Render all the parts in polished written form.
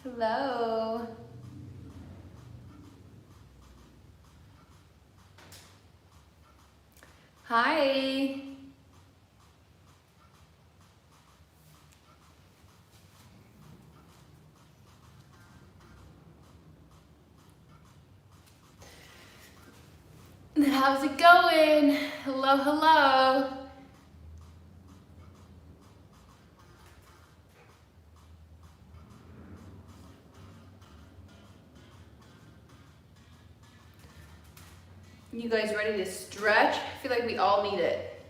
Hello. Hi. How's it going? Hello, hello. You guys ready to stretch? I feel like we all need it.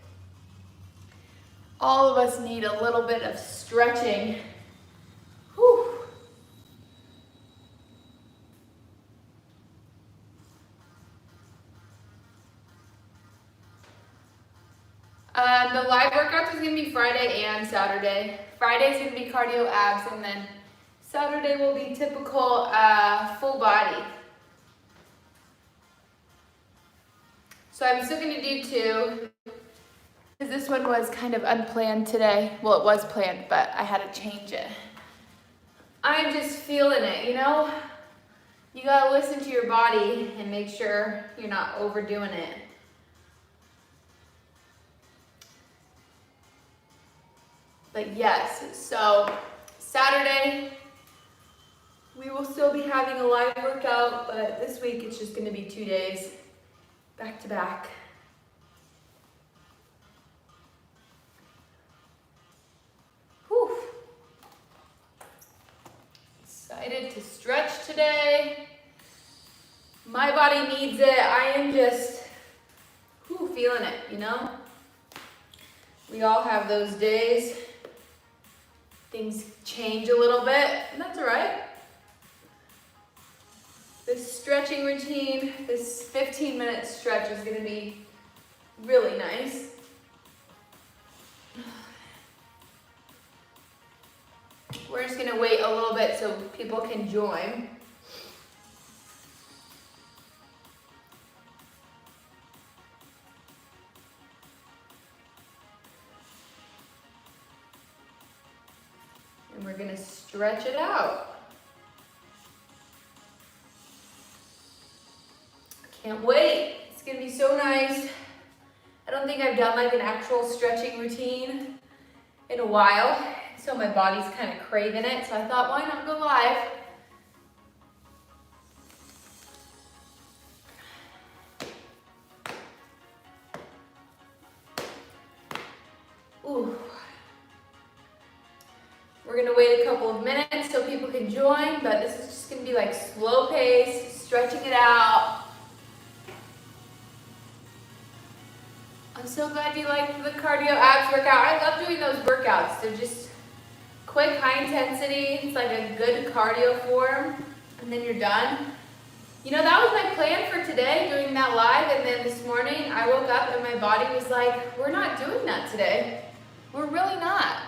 All of us need a little bit of stretching. Whew. The live workouts is going to be Friday and Saturday. Friday is going to be cardio abs, and then Saturday will be typical full body. So I'm still going to do 2. Because this one was kind of unplanned today. Well, it was planned, but I had to change it. I'm just feeling it, you know? You got to listen to your body and make sure you're not overdoing it. But yes, so Saturday, we will still be having a live workout, but this week it's just gonna be 2 days, back to back. Whew. Excited to stretch today. My body needs it. I am just feeling it, you know? We all have those days. Things change a little bit, and that's all right. This stretching routine, this 15-minute stretch is gonna be really nice. We're just gonna wait a little bit so people can join. And we're gonna stretch it out. Can't wait. It's gonna be so nice. I don't think I've done like an actual stretching routine in a while, so my body's kind of craving it. So I thought, why not go live? Ooh. We're gonna wait a couple of minutes so people can join, but this is just gonna be like slow pace, stretching it out. I'm so glad you liked the cardio abs workout. I love doing those workouts. They're just quick, high intensity. It's like a good cardio form, and then you're done. You know, that was my plan for today, doing that live, and then this morning I woke up and my body was like, we're not doing that today. We're really not.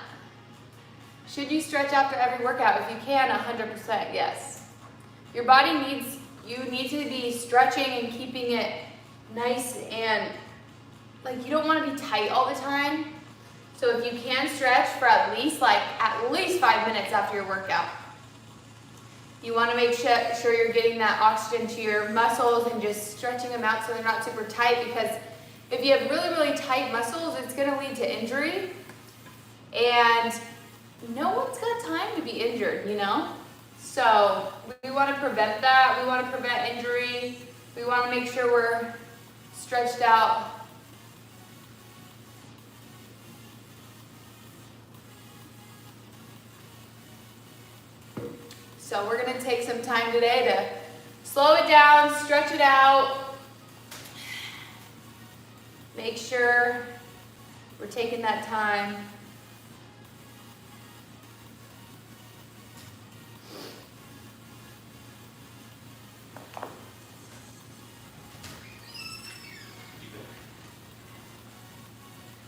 Should you stretch after every workout? If you can, 100% yes. Your body needs, you need to be stretching and keeping it nice, and like you don't want to be tight all the time. So if you can stretch for at least 5 minutes after your workout. You want to make sure you're getting that oxygen to your muscles and just stretching them out so they're not super tight, because if you have really, really tight muscles, it's going to lead to injury. And no one's got time to be injured, you know? So we want to prevent that. We want to prevent injury. We want to make sure we're stretched out. So we're going to take some time today to slow it down, stretch it out. Make sure we're taking that time.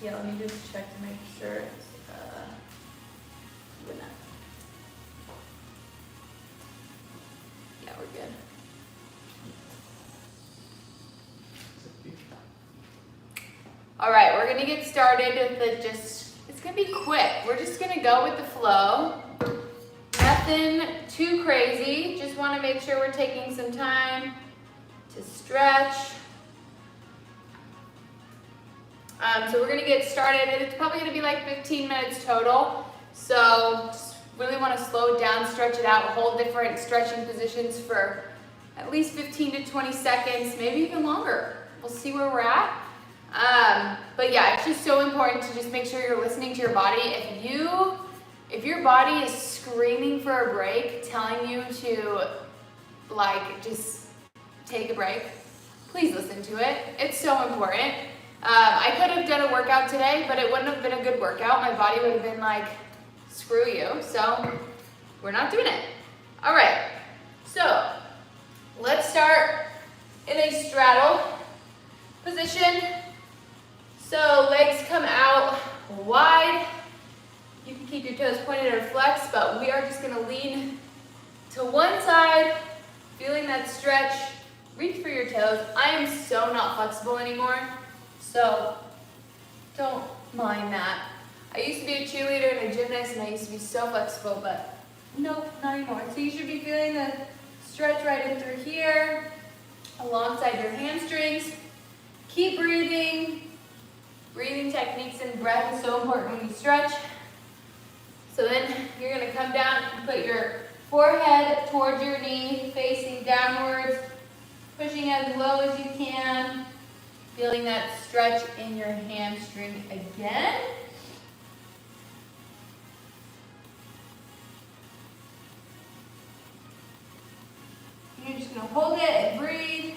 Yeah, let me just check to make sure it's good enough. Yeah, we're good. All right, we're gonna get started with it's gonna be quick. We're just gonna go with the flow. Nothing too crazy. Just wanna make sure we're taking some time to stretch. So we're gonna get started, and it's probably gonna be like 15 minutes total. So just really wanna slow it down, stretch it out, hold different stretching positions for at least 15 to 20 seconds, maybe even longer. We'll see where we're at. But yeah, it's just so important to just make sure you're listening to your body. If your body is screaming for a break, telling you to like just take a break, please listen to it. It's so important. I could have done a workout today, but it wouldn't have been a good workout. My body would have been like, screw you. So we're not doing it. All right, so let's start in a straddle position. So legs come out wide. You can keep your toes pointed or flexed, but we are just gonna lean to one side, feeling that stretch. Reach for your toes. I am so not flexible anymore, so don't mind that. I used to be a cheerleader and a gymnast, and I used to be so flexible, but nope, not anymore. So you should be feeling the stretch right in through here, alongside your hamstrings. Keep breathing. Breathing techniques and breath is so important when you stretch. So then you're gonna come down and put your forehead towards your knee, facing downwards, pushing as low as you can, feeling that stretch in your hamstring again. You're just gonna hold it and breathe.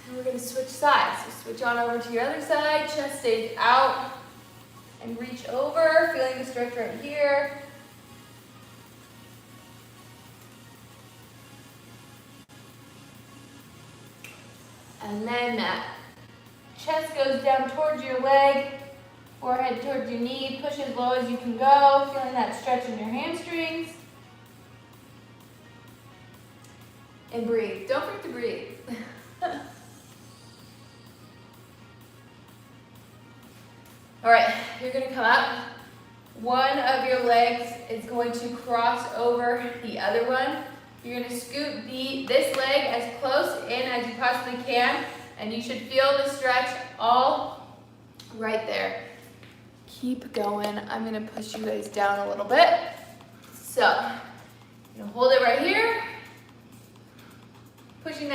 And we're gonna switch sides. So switch on over to your other side, chest stays out, and reach over, feeling the stretch right here. And then that chest goes down towards your leg, forehead towards your knee, push as low as you can go, feeling that stretch in your hamstrings. And breathe. Don't forget to breathe. All right, you're gonna come up. One of your legs is going to cross over the other one. You're gonna scoot this leg as close in as you possibly can, and you should feel the stretch all right there. Keep going. I'm gonna push you guys down a little bit. So, you're gonna hold it right here. Pushing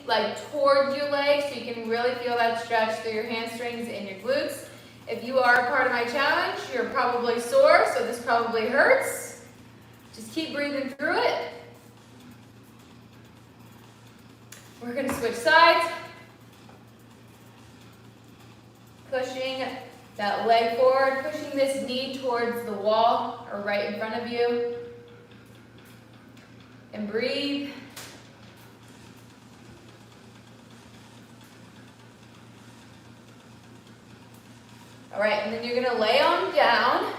like towards your legs so you can really feel that stretch through your hamstrings and your glutes. If you are a part of my challenge, you're probably sore, so this probably hurts. Just keep breathing through it. We're gonna switch sides. Pushing that leg forward, pushing this knee towards the wall or right in front of you. And breathe. All right, and then you're gonna lay on down.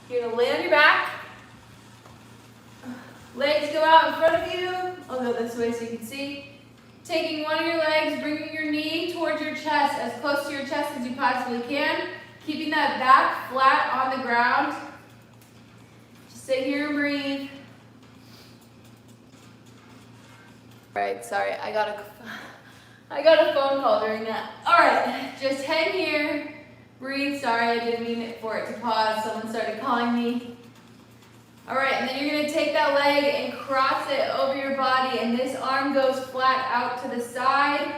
You're gonna lay on your back. Legs go out in front of you. I'll go this way so you can see. Taking one of your legs, bringing your knee towards your chest, as close to your chest as you possibly can. Keeping that back flat on the ground. Just stay here and breathe. All right, sorry, I got a phone call during that. All right, just hang here. Breathe. Sorry, I didn't mean for it to pause. Someone started calling me. All right, and then you're gonna take that leg and cross it over your body, and this arm goes flat out to the side,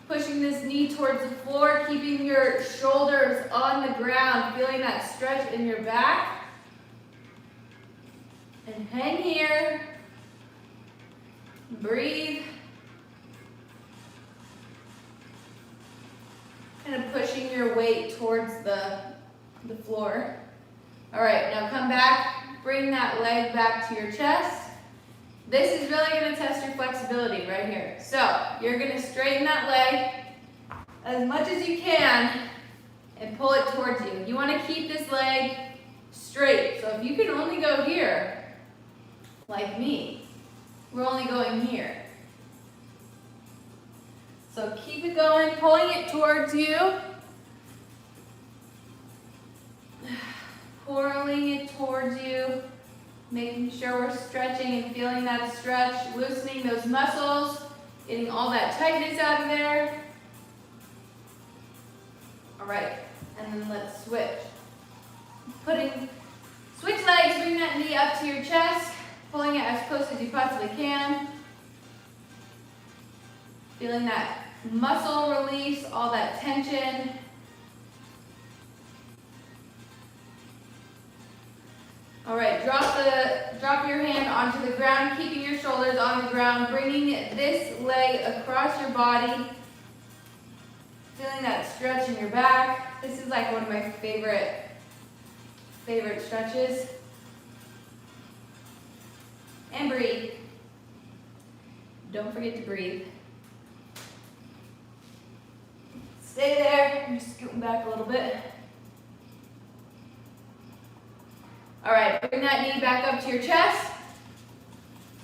pushing this knee towards the floor, keeping your shoulders on the ground, feeling that stretch in your back. And hang here. Breathe. Kind of pushing your weight towards the floor. All right, now come back, bring that leg back to your chest. This is really gonna test your flexibility right here. So you're gonna straighten that leg as much as you can and pull it towards you. You wanna keep this leg straight. So if you can only go here, like me, we're only going here. So keep it going, pulling it towards you. pulling it towards you, making sure we're stretching and feeling that stretch, loosening those muscles, getting all that tightness out of there. All right, and then let's switch. Switch legs, bring that knee up to your chest, pulling it as close as you possibly can. Feeling that muscle release, all that tension. All right, drop your hand onto the ground, keeping your shoulders on the ground, bringing this leg across your body. Feeling that stretch in your back. This is like one of my favorite stretches. And breathe. Don't forget to breathe. Stay there. I'm just scooting back a little bit. All right, bring that knee back up to your chest.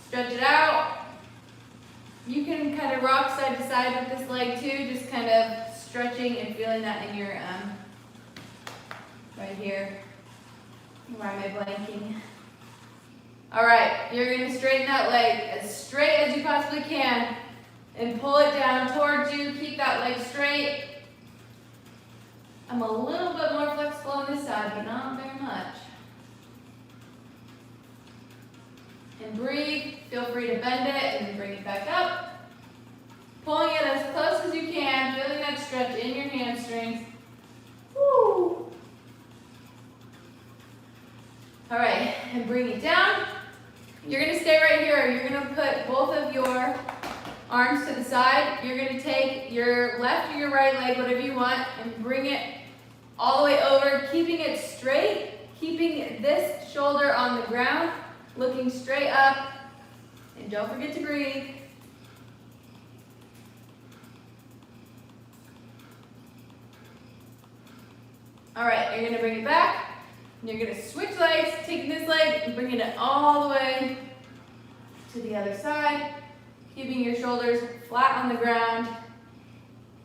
Stretch it out. You can kind of rock side to side with this leg too, just kind of stretching and feeling that in your, right here. Why am I blanking? All right, you're gonna straighten that leg as straight as you possibly can and pull it down towards you. Keep that leg straight. I'm a little bit more flexible on this side, but not very much. And breathe. Feel free to bend it and then bring it back up. Pulling it as close as you can, feeling that stretch in your hamstrings. Woo! All right, and bring it down. You're gonna stay right here. You're gonna put both of your arms to the side. You're gonna take your left or your right leg, whatever you want, and bring it all the way over, keeping it straight, keeping this shoulder on the ground, looking straight up, and don't forget to breathe. All right, you're gonna bring it back, and you're gonna switch legs, taking this leg and bringing it all the way to the other side, keeping your shoulders flat on the ground,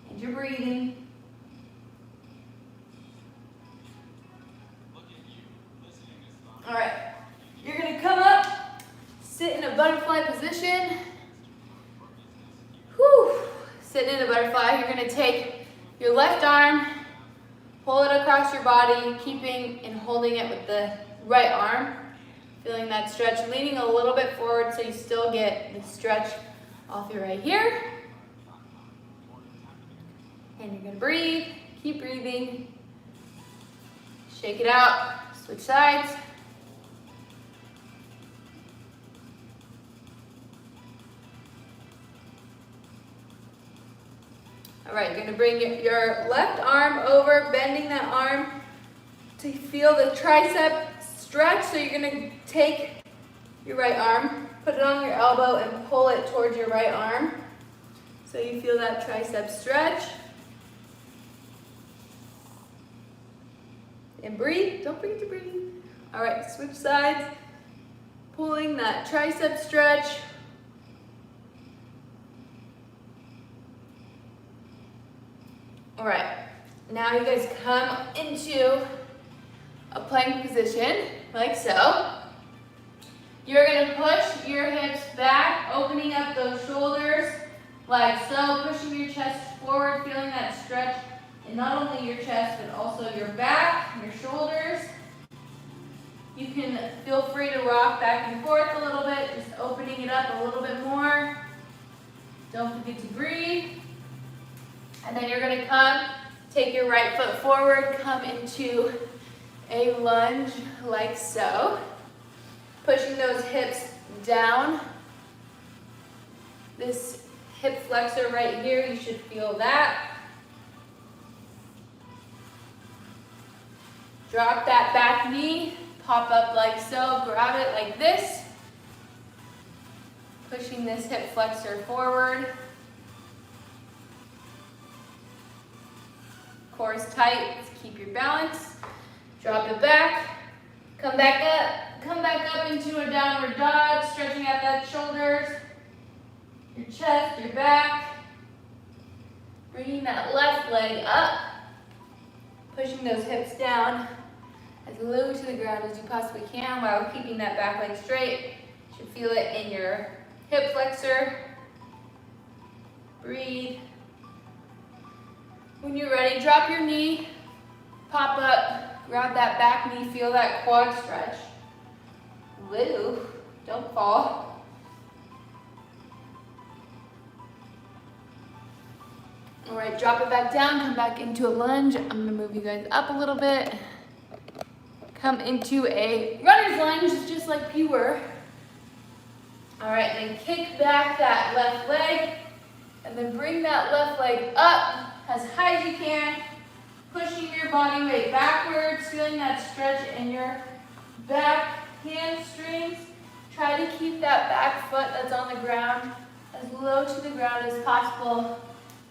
and you're breathing. All right, you're gonna come up, sit in a butterfly position. Whew. Sitting in a butterfly, you're gonna take your left arm, pull it across your body, keeping and holding it with the right arm. Feeling that stretch, leaning a little bit forward so you still get the stretch off your right here. And you're gonna breathe, keep breathing. Shake it out, switch sides. All right, you're gonna bring your left arm over, bending that arm to feel the tricep stretch. So you're gonna take your right arm, put it on your elbow and pull it towards your right arm. So you feel that tricep stretch. And breathe, don't forget to breathe. All right, switch sides, pulling that tricep stretch. All right, now you guys come into a plank position, like so. You're gonna push your hips back, opening up those shoulders, like so, pushing your chest forward, feeling that stretch in not only your chest, but also your back, your shoulders. You can feel free to rock back and forth a little bit, just opening it up a little bit more. Don't forget to breathe. And then you're gonna come, take your right foot forward, come into a lunge like so. Pushing those hips down. This hip flexor right here, you should feel that. Drop that back knee, pop up like so, grab it like this. Pushing this hip flexor forward. Core is tight, let's keep your balance. Drop it back, come back up into a downward dog, stretching out that shoulders, your chest, your back. Bringing that left leg up, pushing those hips down. as low to the ground as you possibly can while keeping that back leg straight. You should feel it in your hip flexor. Breathe. When you're ready, drop your knee, pop up, grab that back knee, feel that quad stretch. Woo, don't fall. All right, drop it back down, come back into a lunge. I'm gonna move you guys up a little bit. Come into a runner's lunge, just like you were. All right, then kick back that left leg, and then bring that left leg up as high as you can, pushing your body weight backwards, feeling that stretch in your back hamstrings. Try to keep that back foot that's on the ground as low to the ground as possible.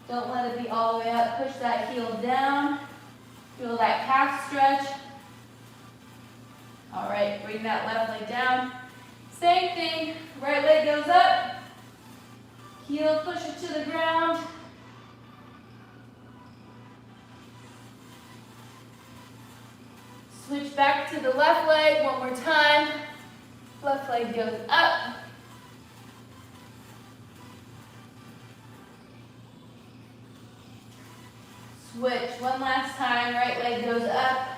Don't let it be all the way up. Push that heel down. Feel that calf stretch. All right, bring that left leg down. Same thing, right leg goes up. Heel push it to the ground. Switch back to the left leg one more time. Left leg goes up. Switch one last time, right leg goes up.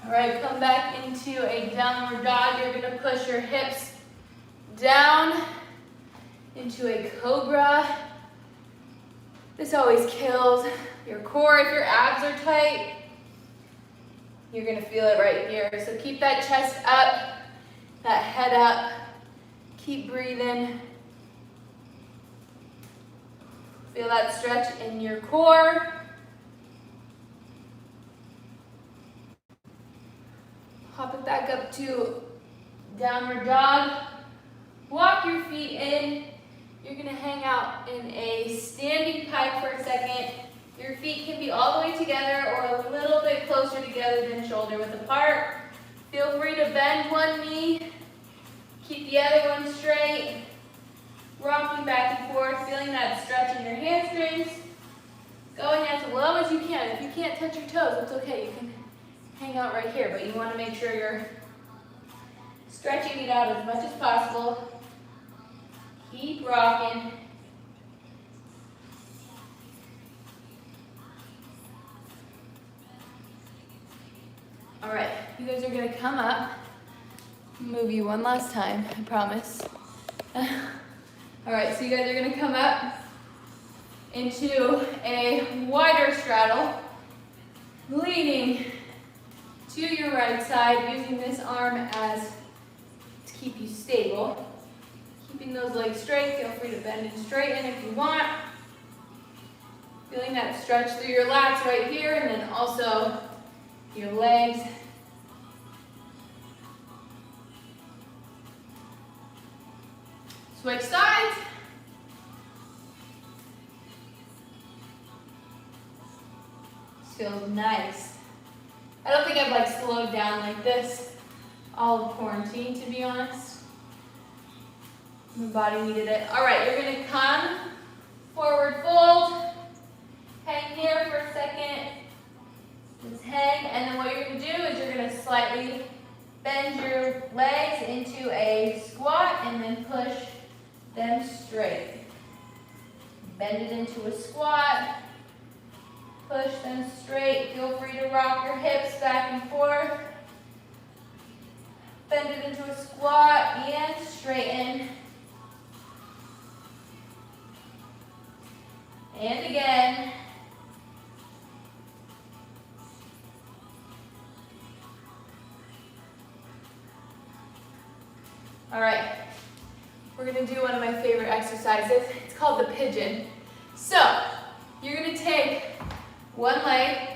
All right, come back into a downward dog. You're gonna push your hips down into a cobra. This always kills your core. If your abs are tight, you're gonna feel it right here. So keep that chest up, that head up. Keep breathing. Feel that stretch in your core. Hop it back up to downward dog. Walk your feet in. You're gonna hang out in a standing pike for a second. Your feet can be all the way together or a little bit closer together than shoulder width apart. Feel free to bend one knee. Keep the other one straight. Rocking back and forth, feeling that stretch in your hamstrings. Going as low as you can. If you can't touch your toes, it's okay. You can hang out right here, but you want to make sure you're stretching it out as much as possible. Keep rocking. All right, you guys are gonna come up. Move you one last time, I promise. All right, so you guys are gonna come up into a wider straddle, leaning to your right side, using this arm as to keep you stable. Keeping those legs straight, feel free to bend and straighten if you want. Feeling that stretch through your lats right here, and then also your legs. Switch sides. This feels nice. I don't think I've slowed down like this all of quarantine, to be honest. My body needed it. All right, you're gonna come forward fold. Hang here for a second. Just hang, and then what you're gonna do is you're gonna slightly bend your legs into a squat and then push them straight. Bend it into a squat. Push them straight. Feel free to rock your hips back and forth. Bend it into a squat and straighten. And again. All right, we're gonna do one of my favorite exercises. It's called the pigeon. So, you're gonna take one leg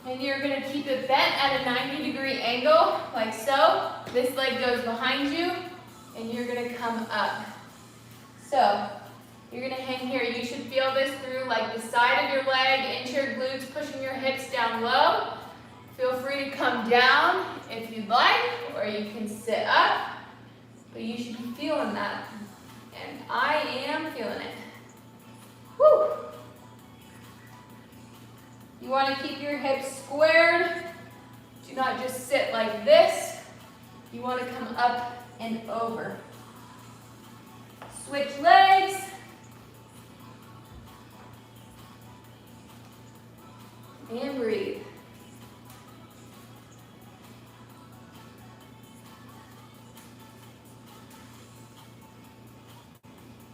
and you're gonna keep it bent at a 90-degree angle, like so. This leg goes behind you and you're gonna come up. So, you're gonna hang here. You should feel this through the side of your leg, into your glutes, pushing your hips down low. Feel free to come down if you'd like, or you can sit up. But you should be feeling that. And I am feeling it. Woo. You want to keep your hips squared. Do not just sit like this. You want to come up and over. Switch legs. And breathe.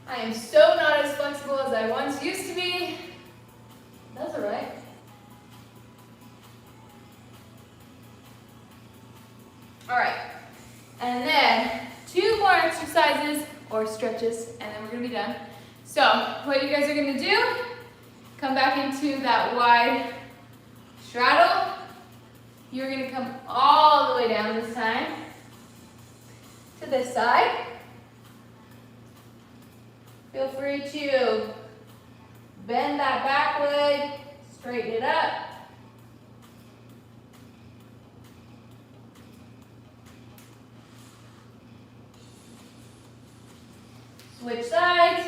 I am so not as flexible as I once used to be. That's all right. All right, and then 2 more exercises or stretches, and then we're gonna be done. So what you guys are gonna do, come back into that wide straddle. You're gonna come all the way down this time to this side. Feel free to bend that back leg, straighten it up. Switch sides.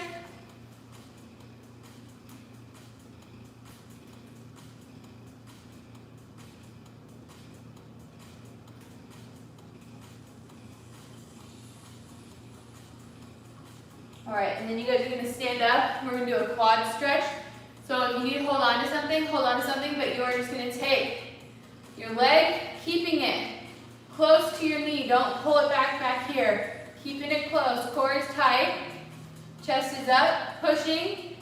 All right, and then you guys are gonna stand up. We're gonna do a quad stretch. So if you need to hold on to something, but you're just gonna take your leg, keeping it close to your knee. Don't pull it back here. Keeping it close, core is tight, chest is up, pushing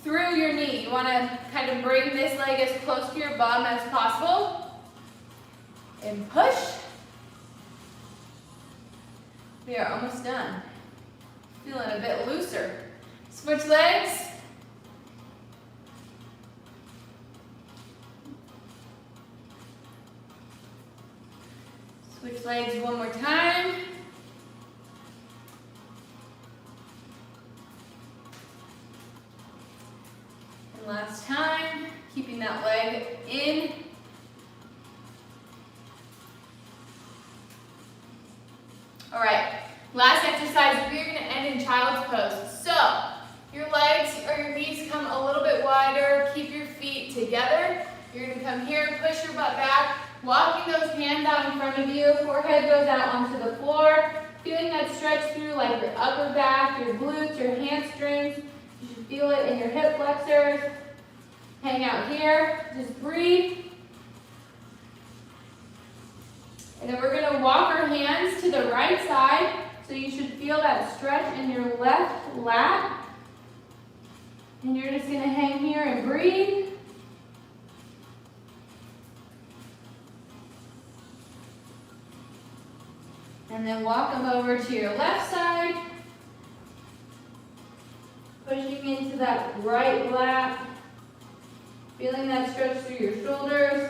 through your knee. You wanna kind of bring this leg as close to your bum as possible. And push. We are almost done. Feeling a bit looser. Switch legs. Switch legs one more time. And last time, keeping that leg in. All right. Last exercise, we're going to end in child's pose. So, your legs or your knees come a little bit wider. Keep your feet together. You're going to come here, push your butt back, walking those hands out in front of you. Forehead goes out onto the floor. Feeling that stretch through like your upper back, your glutes, your hamstrings. You should feel it in your hip flexors. Hang out here. Just breathe. And then we're going to walk our hands to the right side. So you should feel that stretch in your left lat. And you're just going to hang here and breathe. And then walk them over to your left side. Pushing into that right lat. Feeling that stretch through your shoulders.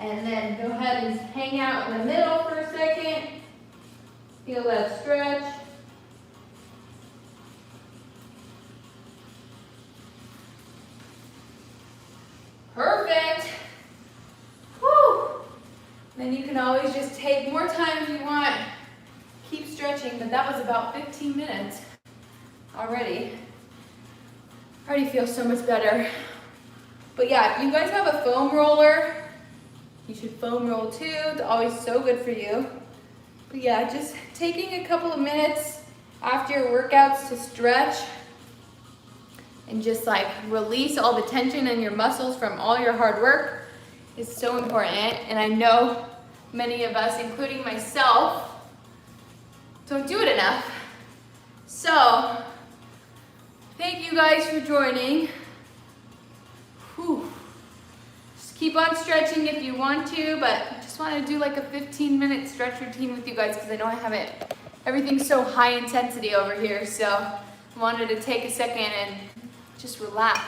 And then go ahead and hang out in the middle for a second. Feel that stretch. Perfect. Whew. Then you can always just take more time if you want. Keep stretching, but that was about 15 minutes already. Already feel so much better. But yeah, if you guys have a foam roller, you should foam roll too. It's always so good for you. But yeah, just taking a couple of minutes after your workouts to stretch and just like release all the tension in your muscles from all your hard work is so important. And I know many of us, including myself, don't do it enough. So, thank you guys for joining. Whew. Keep on stretching if you want to, but I just want to do like a 15-minute stretch routine with you guys because I know I haven't, everything's so high intensity over here, so I wanted to take a second and just relax.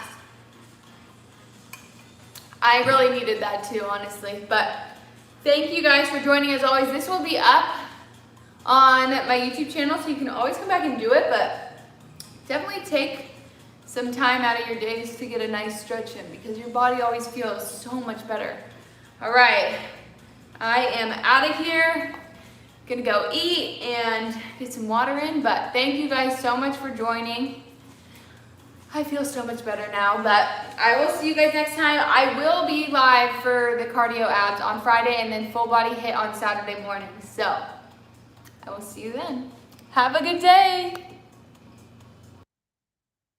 I really needed that too, honestly, but thank you guys for joining as always. This will be up on my YouTube channel, so you can always come back and do it, but definitely take some time out of your days to get a nice stretch in because your body always feels so much better. All right, I am out of here. Gonna go eat and get some water in, but thank you guys so much for joining. I feel so much better now, but I will see you guys next time. I will be live for the cardio abs on Friday and then full body hit on Saturday morning. So I will see you then. Have a good day.